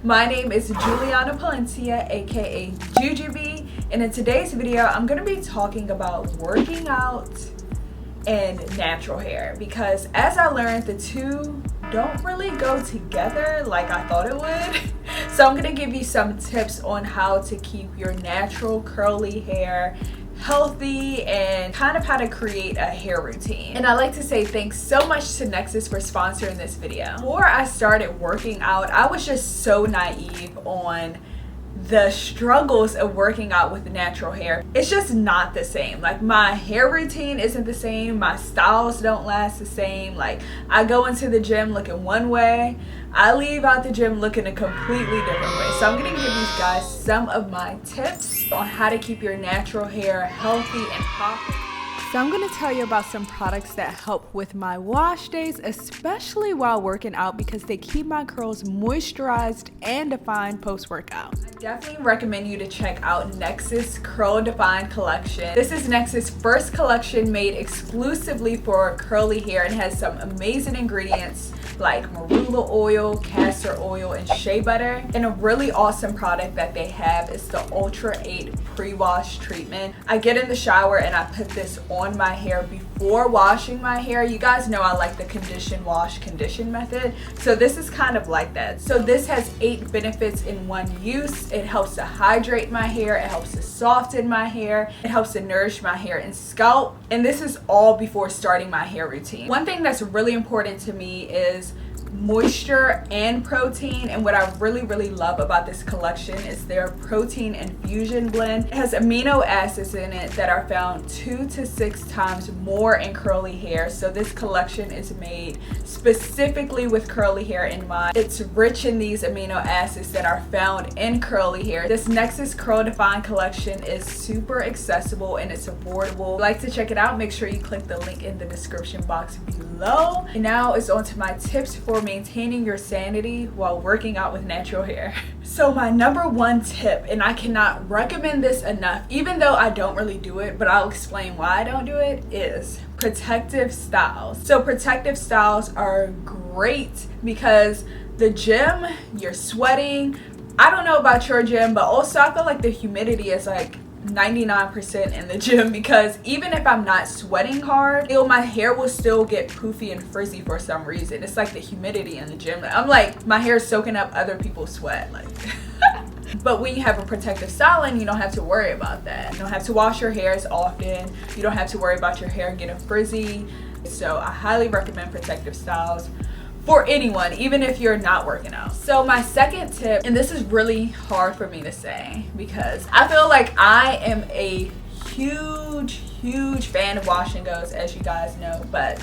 My name is Juliana Palencia, aka Jujubee, and in today's video I'm going to be talking about working out and natural hair, because as I learned, the two don't really go together like I thought it would. So I'm going to give you some tips on how to keep your natural curly hair healthy and kind of how to create a hair routine. And I'd like to say thanks so much to Nexxus for sponsoring this video. Before I started working out, I was just so naive on the struggles of working out with natural hair. It's just not the same. Like, my hair routine isn't the same, my styles don't last the same. Like, I go into the gym looking one way, I leave out the gym looking a completely different way. So I'm gonna give you guys some of my tips on how to keep your natural hair healthy and popping. So I'm going to tell you about some products that help with my wash days, especially while working out, because they keep my curls moisturized and defined post-workout. I definitely recommend you to check out Nexxus Curl Define collection. This is Nexxus' first collection made exclusively for curly hair and has some amazing ingredients like marula oil, castor oil, and shea butter. And a really awesome product that they have is the Ultra 8 pre-wash treatment. I get in the shower and I put this on my hair before washing my hair. You guys know I like the condition wash condition method, so this is kind of like that. So this has 8 benefits in one use. It helps to hydrate my hair, it helps to soften my hair, it helps to nourish my hair and scalp, and this is all before starting my hair routine. One thing that's really important to me is moisture and protein, and what I really love about this collection is their protein infusion blend. It has amino acids in it that are found 2 to 6 times more in curly hair. So this collection is made specifically with curly hair in mind. It's rich in these amino acids that are found in curly hair. This Nexxus Curl Define collection is super accessible and it's affordable. If you'd like to check it out, make sure you click the link in the description box below. And now it's on to my tips for maintaining your sanity while working out with natural hair. So my number one tip, and I cannot recommend this enough, even though I don't really do it, but I'll explain why I don't do it, is protective styles. So protective styles are great because the gym, you're sweating. I don't know about your gym, but also I feel like the humidity is like 99% in the gym, because even if I'm not sweating hard, my hair will still get poofy and frizzy for some reason. It's like the humidity in the gym. I'm like, my hair is soaking up other people's sweat, like. But when you have a protective styling, you don't have to worry about that. You don't have to wash your hair as often. You don't have to worry about your hair getting frizzy. So I highly recommend protective styles for anyone, even if you're not working out. So my second tip, and this is really hard for me to say because I feel like I am a huge fan of wash and goes, as you guys know, but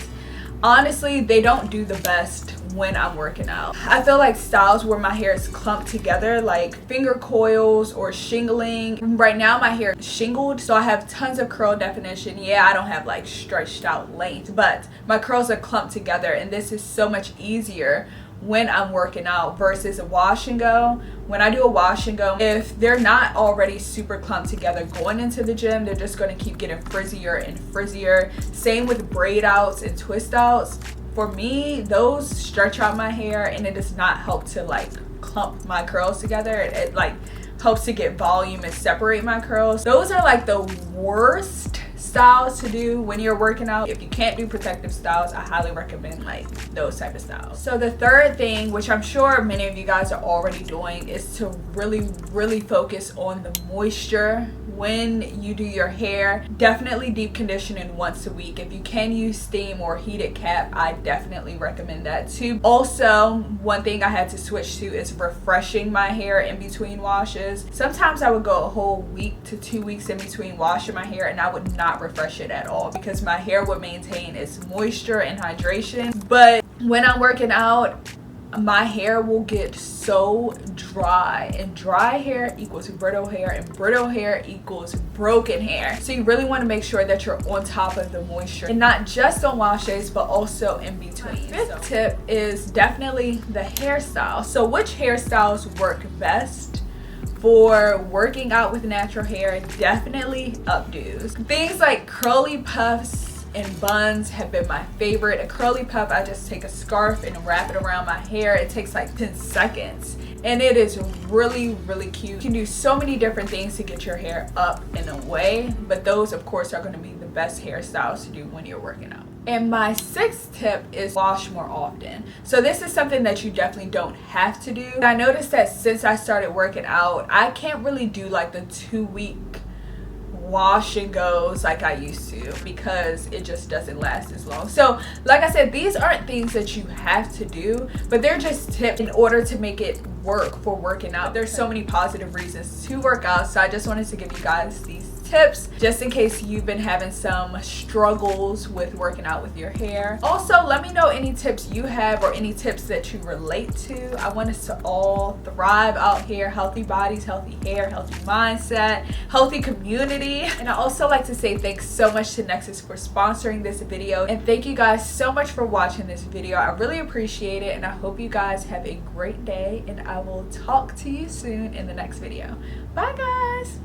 honestly, they don't do the best when I'm working out. I feel like styles where my hair is clumped together, like finger coils or shingling. Right now my hair is shingled, so I have tons of curl definition. Yeah, I don't have like stretched out length, but my curls are clumped together, and this is so much easier when I'm working out versus a wash and go. When I do a wash and go, if they're not already super clumped together going into the gym, they're just going to keep getting frizzier and frizzier. Same with braid outs and twist outs. For me, those stretch out my hair and it does not help to like clump my curls together. It like helps to get volume and separate my curls. Those are like the worst styles to do when you're working out. If you can't do protective styles, I highly recommend like those type of styles. So the third thing, which I'm sure many of you guys are already doing, is to really focus on the moisture when you do your hair. Definitely deep conditioning once a week. If you can use steam or heated cap, I definitely recommend that too. Also, one thing I had to switch to is refreshing my hair in between washes. Sometimes I would go a whole week to 2 weeks in between washing my hair and I would not refresh it at all because my hair would maintain its moisture and hydration. But when I'm working out, my hair will get so dry, and dry hair equals brittle hair, and brittle hair equals broken hair. So you really want to make sure that you're on top of the moisture, and not just on wash days but also in between. Fifth tip is definitely the hairstyle. So which hairstyles work best for working out with natural hair? Definitely updos. Things like curly puffs and buns have been my favorite. A curly puff, I just take a scarf and wrap it around my hair. It takes like 10 seconds and it is really cute. You can do so many different things to get your hair up and away, but those of course are going to be the best hairstyles to do when you're working out. And my 6th tip is wash more often. So this is something that you definitely don't have to do. I noticed that since I started working out, I can't really do like the 2-week wash and goes like I used to, because it just doesn't last as long. So like I said, these aren't things that you have to do, but they're just tips in order to make it work for working out. There's so many positive reasons to work out, so I just wanted to give you guys these tips just in case you've been having some struggles with working out with your hair. Also, let me know any tips you have or any tips that you relate to. I want us to all thrive out here. Healthy bodies, healthy hair, healthy mindset, healthy community. And I also like to say thanks so much to Nexus for sponsoring this video, and thank you guys so much for watching this video. I really appreciate it, and I hope you guys have a great day, and I will talk to you soon in the next video. Bye guys.